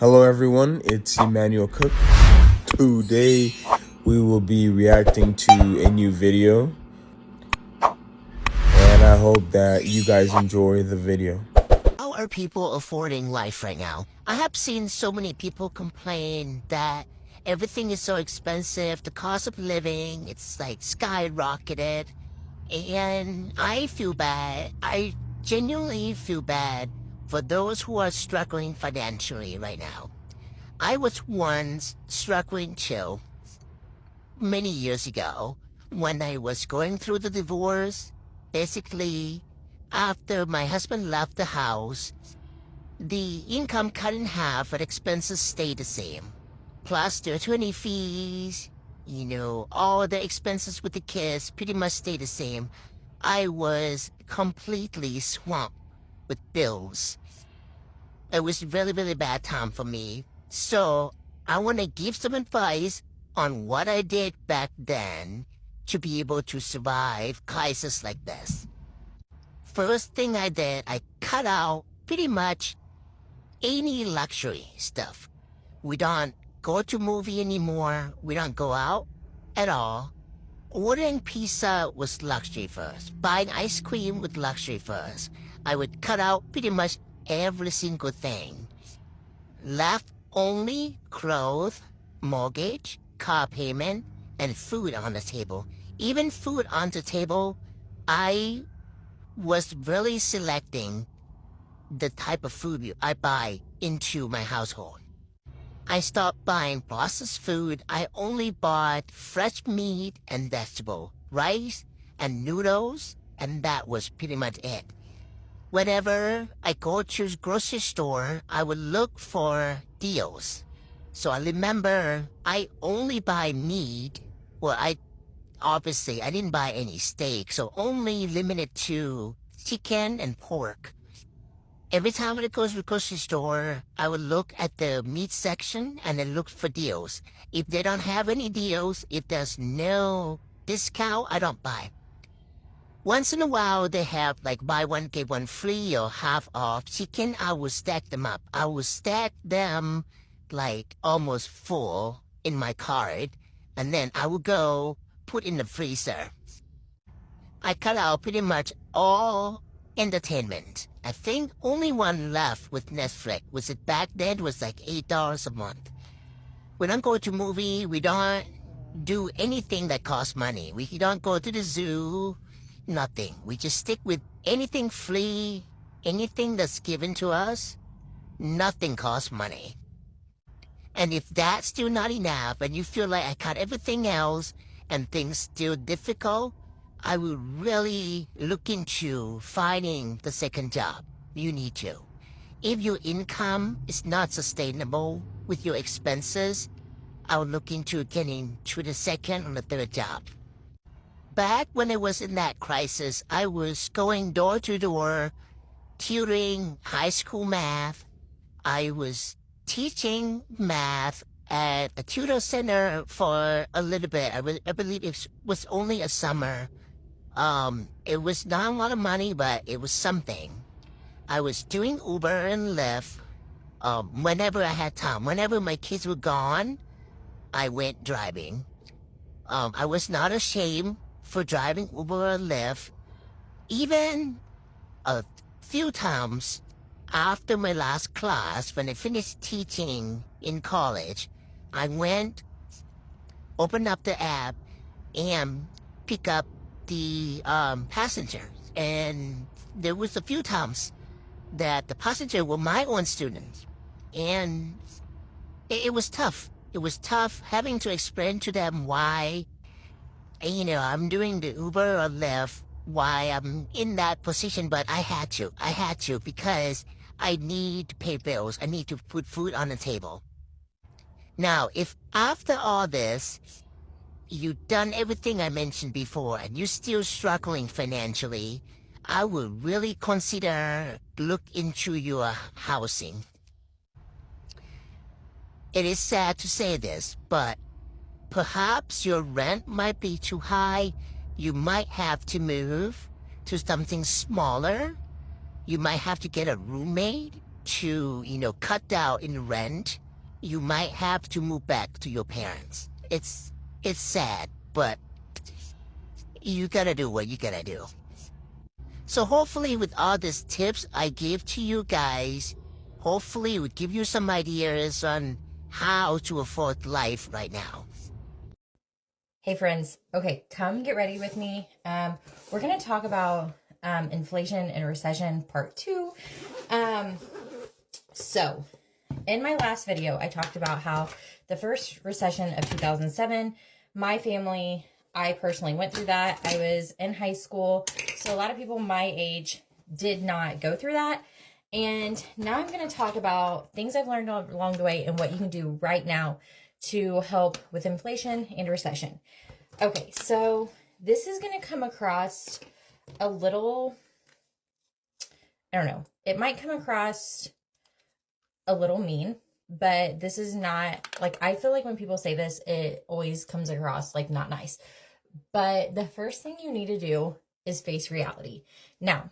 Hello everyone, it's Emmanuel Cooke. Today we will be reacting to a new video and I hope that you guys enjoy the video. How are people affording life right now? I have seen so many people complain that everything is so expensive, the cost of living, it's like skyrocketed. And I feel bad. I genuinely feel bad for those who are struggling financially right now. I was once struggling too, many years ago, when I was going through the divorce. Basically, after my husband left the house, the income cut in half, but expenses stayed the same. Plus the attorney fees, all the expenses with the kids pretty much stayed the same. I was completely swamped with bills. It was really, really bad time for me. So I want to give some advice on what I did back then to be able to survive crises like this. First thing I did, I cut out pretty much any luxury stuff. We don't go to movie anymore. We don't go out at all. Ordering pizza was luxury first. Buying ice cream was luxury first. I would cut out pretty much every single thing. Left only clothes, mortgage, car payment, and food on the table. Even food on the table, I was really selecting the type of food I buy into my household. I stopped buying processed food. I only bought fresh meat and vegetable, rice and noodles, and that was pretty much it. Whenever I go to the grocery store, I would look for deals. So I remember I only buy meat. Well, obviously I didn't buy any steak, so only limited to chicken and pork. Every time I go to the grocery store, I would look at the meat section and then look for deals. If they don't have any deals, if there's no discount, I don't buy. Once in a while, they have like buy one, get one free or half off chicken. I will stack them up. I will stack them like almost full in my cart, and then I will go put in the freezer. I cut out pretty much all entertainment. I think only one left with Netflix. Was it back then? It was like $8 a month. We don't go to movie. We don't do anything that costs money. We don't go to the zoo. Nothing. We just stick with anything free, anything that's given to us. Nothing costs money. And if that's still not enough and you feel like I cut everything else and things still difficult, I will really look into finding the second job. You need to. If your income is not sustainable with your expenses, I'll look into getting to the second or the third job. Back when I was in that crisis, I was going door to door, tutoring high school math. I was teaching math at a tutor center for a little bit. I believe it was only a summer. It was not a lot of money, but it was something. I was doing Uber and Lyft, whenever I had time. Whenever my kids were gone, I went driving. I was not ashamed for driving Uber or Lyft. Even a few times after my last class, when I finished teaching in college, I went, opened up the app, and pick up the passengers. And there was a few times that the passenger were my own students. And it was tough. It was tough having to explain to them why, I'm doing the Uber or Lyft, why I'm in that position, but I had to because I need to pay bills. I need to put food on the table. Now, if after all this, you've done everything I mentioned before and you're still struggling financially, I would really consider look into your housing. It is sad to say this, but perhaps your rent might be too high. You might have to move to something smaller. You might have to get a roommate to, cut down in rent, you might have to move back to your parents. It's sad, but you gotta do what you gotta do. So hopefully with all these tips I gave to you guys, hopefully it would give you some ideas on how to afford life right now. Hey friends, okay, come get ready with me. We're gonna talk about inflation and recession part 2. So in my last video, I talked about how the first recession of 2007, my family, I personally went through that. I was in high school, so a lot of people my age did not go through that. And now I'm going to talk about things I've learned along the way and what you can do right now to help with inflation and recession. Okay, so this is going to come across a little, I don't know, it might come across a little mean, but this is not, like, I feel like when people say this, it always comes across like not nice. But the first thing you need to do is face reality. Now,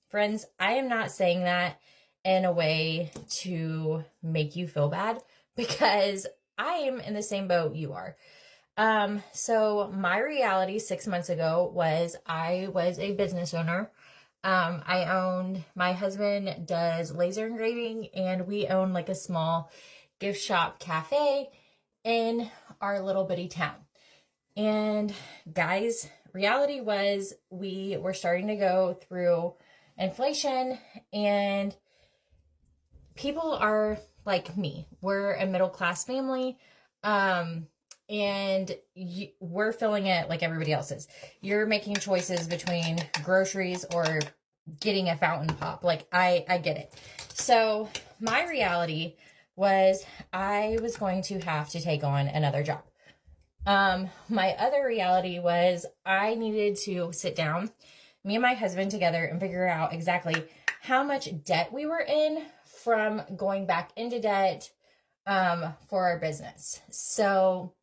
friends, I am not saying that in a way to make you feel bad, because I am in the same boat you are. So my reality 6 months ago was I was a business owner. My husband does laser engraving, and we own like a small gift shop cafe in our little bitty town. And guys, reality was we were starting to go through inflation, and people are like me. We're a middle-class family. And we're filling it like everybody else is. You're making choices between groceries or getting a fountain pop. Like, I get it. So my reality was I was going to have to take on another job. My other reality was I needed to sit down, me and my husband together, and figure out exactly how much debt we were in from going back into debt for our business. So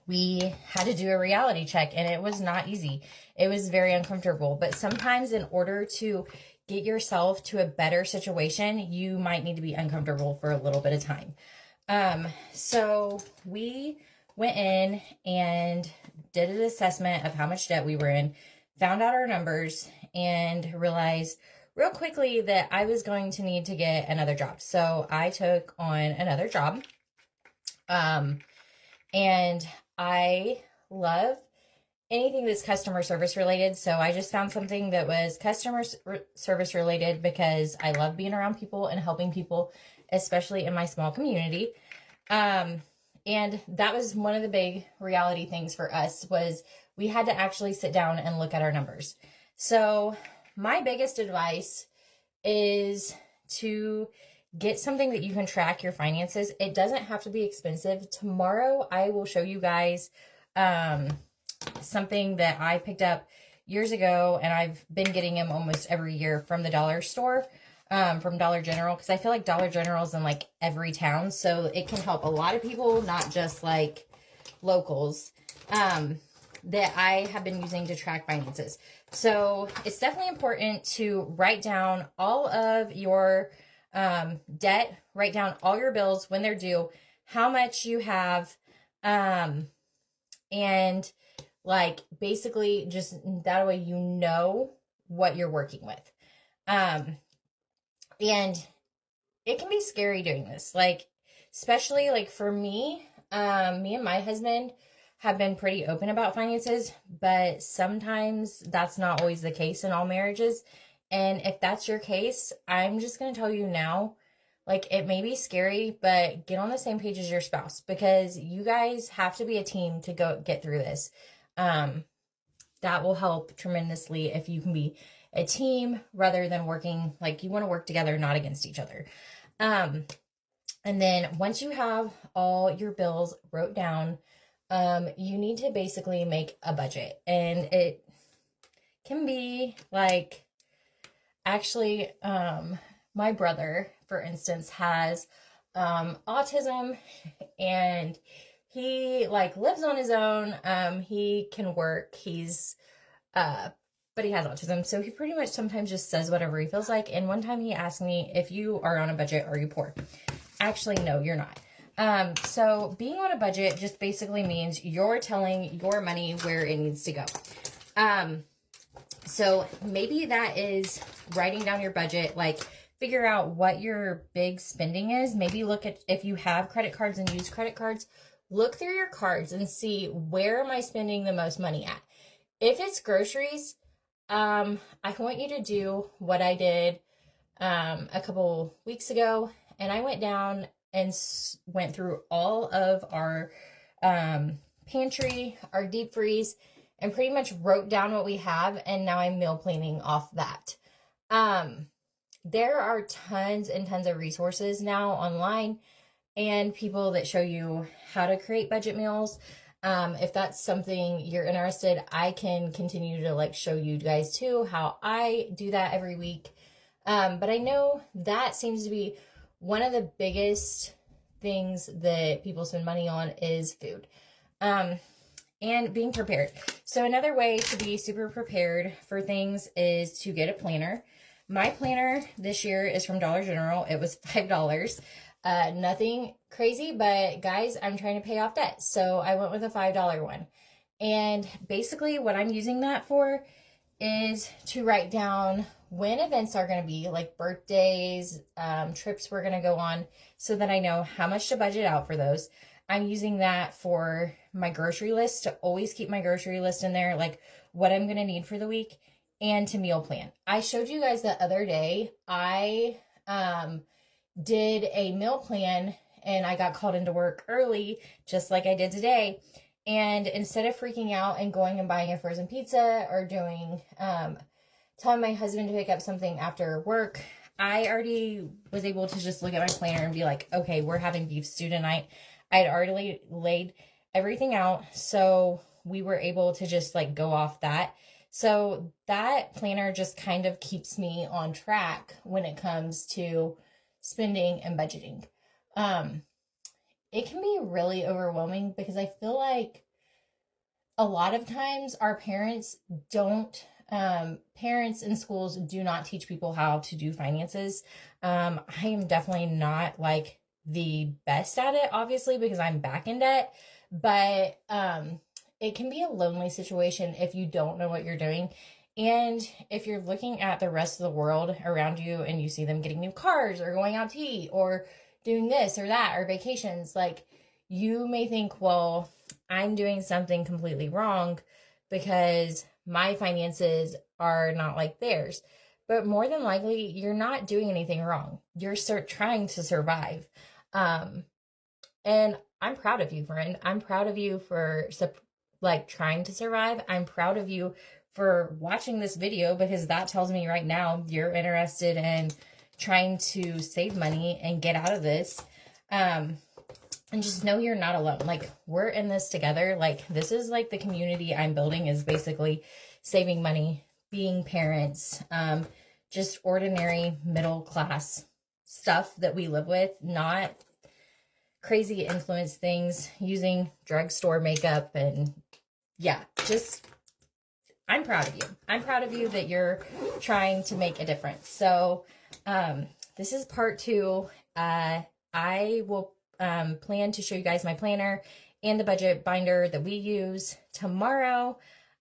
we had to do a reality check, and it was not easy. It was very uncomfortable, but sometimes in order to get yourself to a better situation, you might need to be uncomfortable for a little bit of time. So we went in and did an assessment of how much debt we were in, found out our numbers, and realized real quickly that I was going to need to get another job. So I took on another job. And I love anything that's customer service related. So I just found something that was customer service related because I love being around people and helping people, especially in my small community. And that was one of the big reality things for us, was we had to actually sit down and look at our numbers. So my biggest advice is to get something that you can track your finances. It doesn't have to be expensive. Tomorrow, I will show you guys something that I picked up years ago, and I've been getting them almost every year from the dollar store, from Dollar General, because I feel like Dollar General is in like every town, so it can help a lot of people, not just like locals, that I have been using to track finances. So it's definitely important to write down all of your debt, write down all your bills when they're due, how much you have, and like basically just that way you know what you're working with. And it can be scary doing this, like especially like for me, me and my husband have been pretty open about finances, but sometimes that's not always the case in all marriages. And if that's your case, I'm just going to tell you now, like, it may be scary, but get on the same page as your spouse, because you guys have to be a team to go get through this. That will help tremendously if you can be a team rather than working, like, you want to work together, not against each other. And then once you have all your bills wrote down, you need to basically make a budget. And it can be like, actually, my brother, for instance, has autism, and he like lives on his own. He can work. He's but he has autism. So he pretty much sometimes just says whatever he feels like. And one time he asked me, if you are on a budget, are you poor? Actually, no, you're not. So being on a budget just basically means you're telling your money where it needs to go. So maybe that is writing down your budget, like figure out what your big spending is. Maybe look at, if you have credit cards and use credit cards, look through your cards and see, where am I spending the most money at? If it's groceries, I want you to do what I did a couple weeks ago, and I went down and went through all of our pantry, our deep freeze, and pretty much wrote down what we have, and now I'm meal planning off that. There are tons and tons of resources now online and people that show you how to create budget meals. If that's something you're interested, I can continue to like show you guys too how I do that every week. But I know that seems to be one of the biggest things that people spend money on is food. And being prepared. So another way to be super prepared for things is to get a planner. My planner this year is from Dollar General. It was $5. Nothing crazy, but guys, I'm trying to pay off debt. So I went with a $5 one. And basically what I'm using that for is to write down when events are going to be, like birthdays, trips we're going to go on, so that I know how much to budget out for those. I'm using that for my grocery list, to always keep my grocery list in there, like what I'm going to need for the week, and to meal plan. I showed you guys the other day, I did a meal plan and I got called into work early, just like I did today. And instead of freaking out and going and buying a frozen pizza or doing, telling my husband to pick up something after work, I already was able to just look at my planner and be like, okay, we're having beef stew tonight. I had already laid everything out, so we were able to just like go off that. So that planner just kind of keeps me on track when it comes to spending and budgeting. It can be really overwhelming because I feel like a lot of times our parents in schools do not teach people how to do finances. I am definitely not like the best at it, obviously, because I'm back in debt, but it can be a lonely situation if you don't know what you're doing. And if you're looking at the rest of the world around you and you see them getting new cars or going out to eat or doing this or that or vacations, like you may think, well, I'm doing something completely wrong because my finances are not like theirs. But more than likely, you're not doing anything wrong. You're trying to survive. And I'm proud of you, friend. I'm proud of you for like trying to survive. I'm proud of you for watching this video, because that tells me right now you're interested in trying to save money and get out of this. And just know you're not alone. Like, we're in this together. Like, this is like the community I'm building, is basically saving money, being parents, just ordinary middle class stuff that we live with, not crazy influence things, using drugstore makeup. And yeah, just, I'm proud of you. I'm proud of you that you're trying to make a difference. So this is part 2. I will plan to show you guys my planner and the budget binder that we use tomorrow.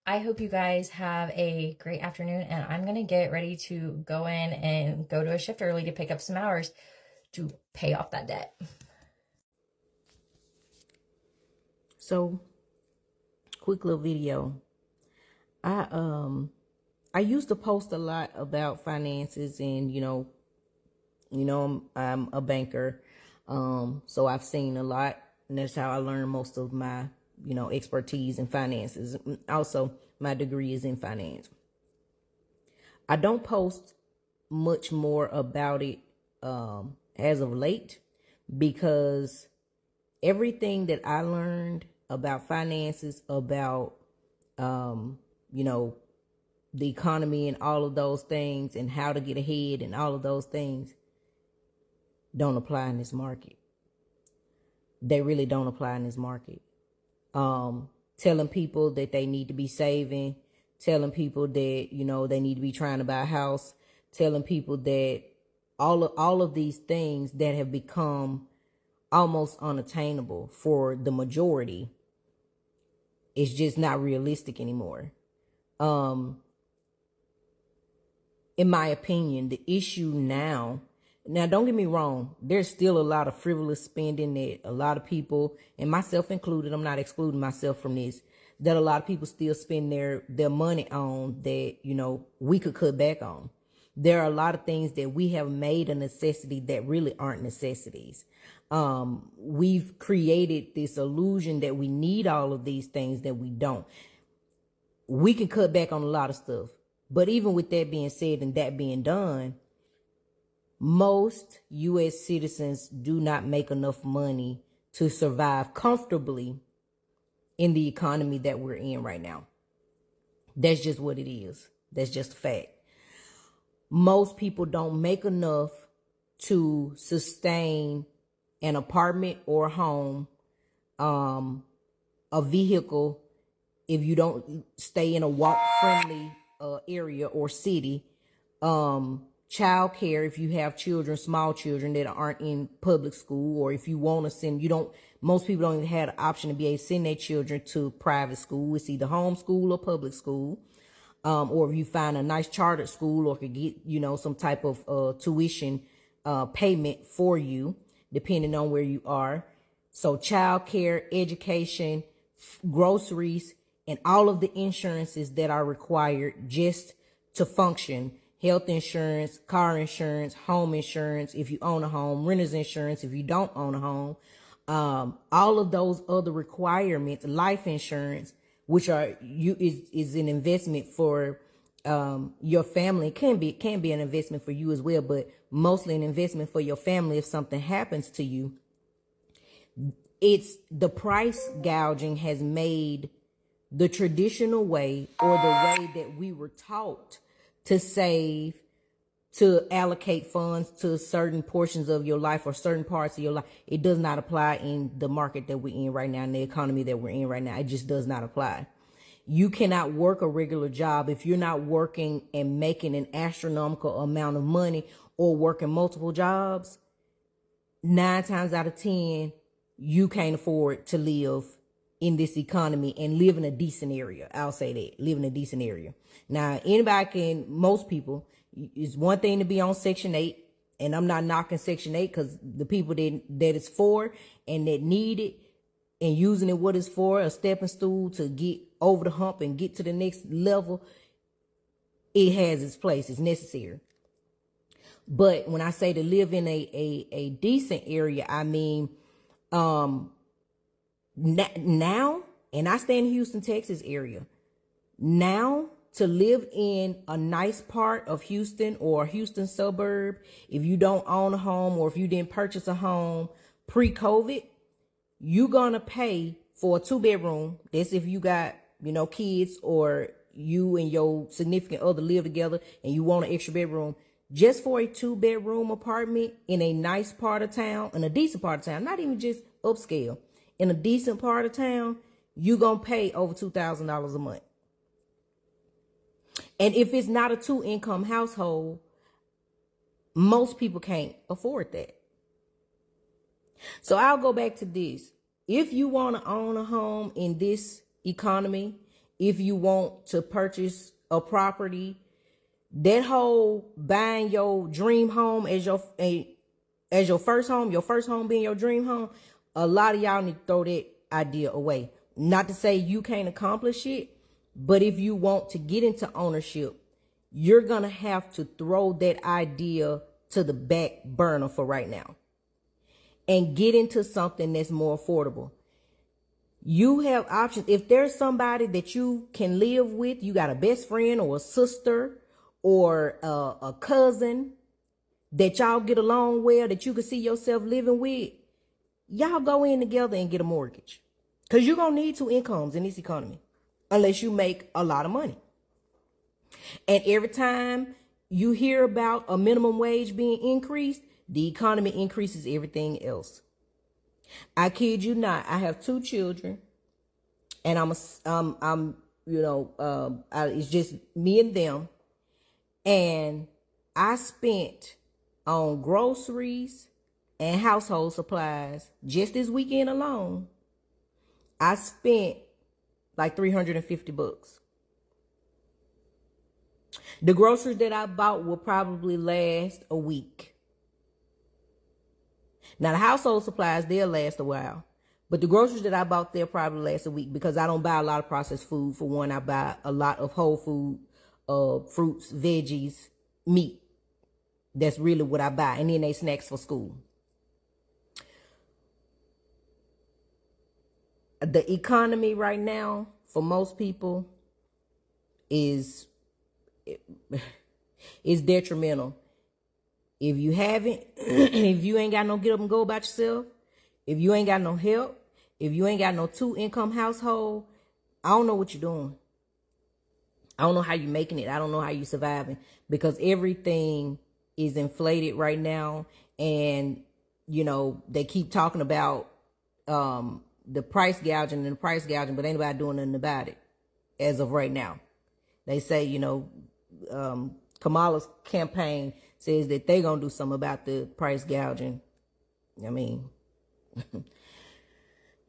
I hope you guys have a great afternoon, and I'm going to get ready to go in and go to a shift early to pick up some hours to pay off that debt. So, quick little video. I used to post a lot about finances, and I'm a banker. So I've seen a lot, and that's how I learned most of my, expertise in finances. Also, my degree is in finance. I don't post much more about it as of late, because everything that I learned about finances, about, the economy and all of those things, and how to get ahead and all of those things, don't apply in this market. They really don't apply in this market. Telling people that they need to be saving telling people that, you know, they need to be trying to buy a house, telling people that all of these things that have become almost unattainable for the majority, it's just not realistic anymore. In my opinion, the issue now, don't get me wrong, there's still a lot of frivolous spending that a lot of people, and myself included, I'm not excluding myself from this, that a lot of people still spend their money on that, you know, we could cut back on. There are a lot of things that we have made a necessity that really aren't necessities. We've created this illusion that we need all of these things that we don't. We can cut back on a lot of stuff. But even with that being said and that being done, most U.S. citizens do not make enough money to survive comfortably in the economy that we're in right now. That's just what it is. That's just a fact. Most people don't make enough to sustain an apartment or a home, a vehicle, if you don't stay in a walk-friendly area or city, child care if you have children, small children that aren't in public school, or if you want to send, most people don't even have the option to be able to send their children to private school. It's either homeschool or public school. Or if you find a nice chartered school or could get, some type of tuition payment for you, depending on where you are. So child care, education, groceries, and all of the insurances that are required just to function. Health insurance, car insurance, home insurance, if you own a home, renter's insurance, if you don't own a home. All of those other requirements, life insurance, which is an investment for your family. It can be an investment for you as well, but mostly an investment for your family if something happens to you. It's the price gouging has made the traditional way, or the way that we were taught to save, to allocate funds to certain portions of your life or certain parts of your life. It does not apply in the market that we're in right now, in the economy that we're in right now. It just does not apply. You cannot work a regular job if you're not working and making an astronomical amount of money, or working multiple jobs. 9 times out of 10, you can't afford to live in this economy and live in a decent area. I'll say that, live in a decent area. Now, most people, it's one thing to be on Section 8, and I'm not knocking Section 8, because the people that it's for and that need it and using it what it's for, a stepping stool to get over the hump and get to the next level, it has its place. It's necessary. But when I say to live in a decent area, I mean, now, and I stay in Houston, Texas area. Now, to live in a nice part of Houston or a Houston suburb, if you don't own a home or if you didn't purchase a home pre-COVID, you're going to pay for a 2-bedroom. That's if you got, kids, or you and your significant other live together and you want an extra bedroom. Just for a 2-bedroom apartment in a nice part of town, in a decent part of town, not even just upscale, in a decent part of town, you're going to pay over $2,000 a month. And if it's not a 2-income household, most people can't afford that. So I'll go back to this. If you want to own a home in this economy, if you want to purchase a property, that whole buying your dream home as your first home being your dream home, a lot of y'all need to throw that idea away. Not to say you can't accomplish it, but if you want to get into ownership, you're going to have to throw that idea to the back burner for right now and get into something that's more affordable. You have options. If there's somebody that you can live with, you got a best friend or a sister or a cousin that y'all get along well, that you can see yourself living with, y'all go in together and get a mortgage. Because you're going to need 2 incomes in this economy unless you make a lot of money. And every time you hear about a minimum wage being increased, the economy increases everything else. I kid you not. I have 2 children, and I'm it's just me and them. And I spent on groceries and household supplies just this weekend alone. I spent like $350. The groceries that I bought will probably last a week. Now the household supplies, they'll last a while. But the groceries that I bought, they'll probably last a week because I don't buy a lot of processed food. For one, I buy a lot of whole food, fruits, veggies, meat. That's really what I buy. And then they snacks for school. The economy right now for most people is detrimental. If you haven't, if you ain't got no get up and go about yourself, if you ain't got no help, if you ain't got no 2-income household, I don't know what you're doing. I don't know how you're making it. I don't know how you're surviving because everything is inflated right now. And, they keep talking about the price gouging, but ain't nobody doing nothing about it as of right now. They say, Kamala's campaign says that they're going to do something about the price gouging. I mean,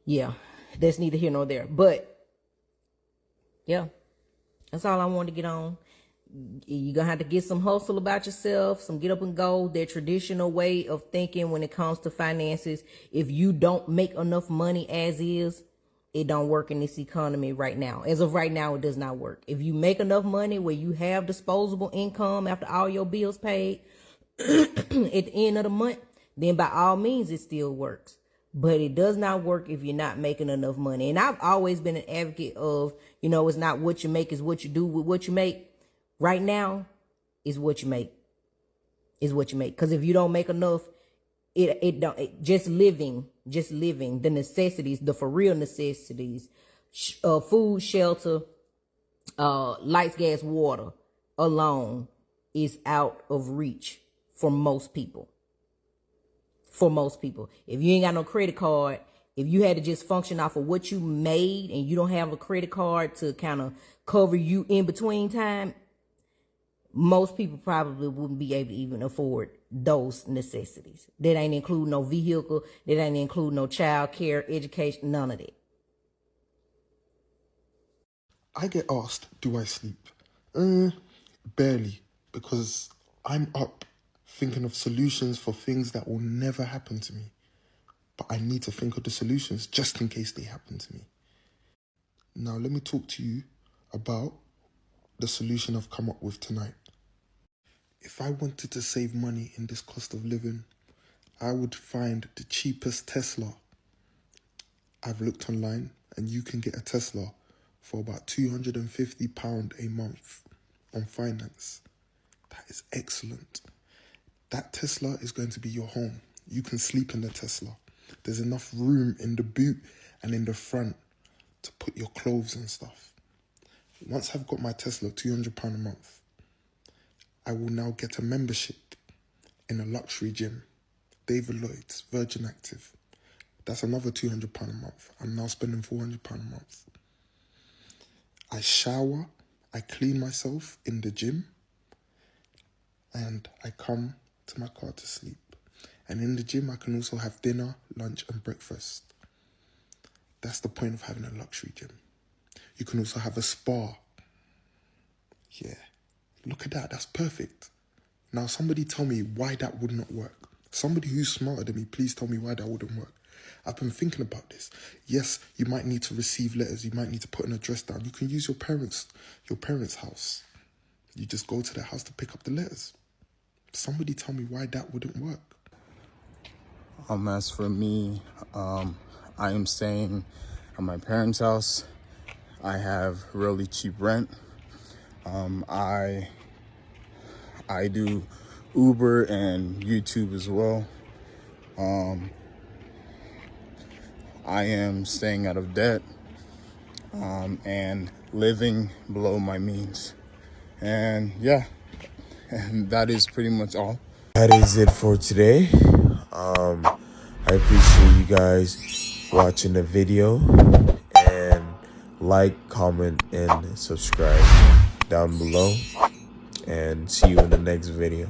yeah, that's neither here nor there. But, yeah, that's all I wanted to get on. You're going to have to get some hustle about yourself, some get up and go, their traditional way of thinking when it comes to finances. If you don't make enough money as is, it don't work in this economy right now. As of right now, it does not work. If you make enough money where you have disposable income after all your bills paid at the end of the month, then by all means, it still works. But it does not work if you're not making enough money. And I've always been an advocate of, it's not what you make, it's what you do with what you make. Right now is what you make. Is what you make. Because if you don't make enough, just living, the necessities, the for real necessities, food, shelter, lights, gas, water alone is out of reach for most people. For most people. If you ain't got no credit card, if you had to just function off of what you made and you don't have a credit card to kind of cover you in between time, most people probably wouldn't be able to even afford those necessities. That ain't include no vehicle. That ain't include no child care, education, none of that. I get asked, do I sleep? Barely, because I'm up thinking of solutions for things that will never happen to me. But I need to think of the solutions just in case they happen to me. Now let me talk to you about the solution I've come up with tonight. If I wanted to save money in this cost of living, I would find the cheapest Tesla. I've looked online and you can get a Tesla for about £250 a month on finance. That is excellent. That Tesla is going to be your home. You can sleep in the Tesla. There's enough room in the boot and in the front to put your clothes and stuff. Once I've got my Tesla, £200 a month, I will now get a membership in a luxury gym. David Lloyd's, Virgin Active. That's another £200 a month. I'm now spending £400 a month. I shower, I clean myself in the gym, and I come to my car to sleep. And in the gym, I can also have dinner, lunch, and breakfast. That's the point of having a luxury gym. You can also have a spa. Yeah. Look at that, that's perfect. Now somebody tell me why that would not work. Somebody who's smarter than me, please tell me why that wouldn't work. I've been thinking about this. Yes, you might need to receive letters. You might need to put an address down. You can use your parents' house. You just go to their house to pick up the letters. Somebody tell me why that wouldn't work. As for me, I am staying at my parents' house. I have really cheap rent. I do Uber and YouTube as well. I am staying out of debt and living below my means. And yeah, and that is pretty much all. That is it for today. I appreciate you guys watching the video and like, comment, and subscribe down below. And see you in the next video.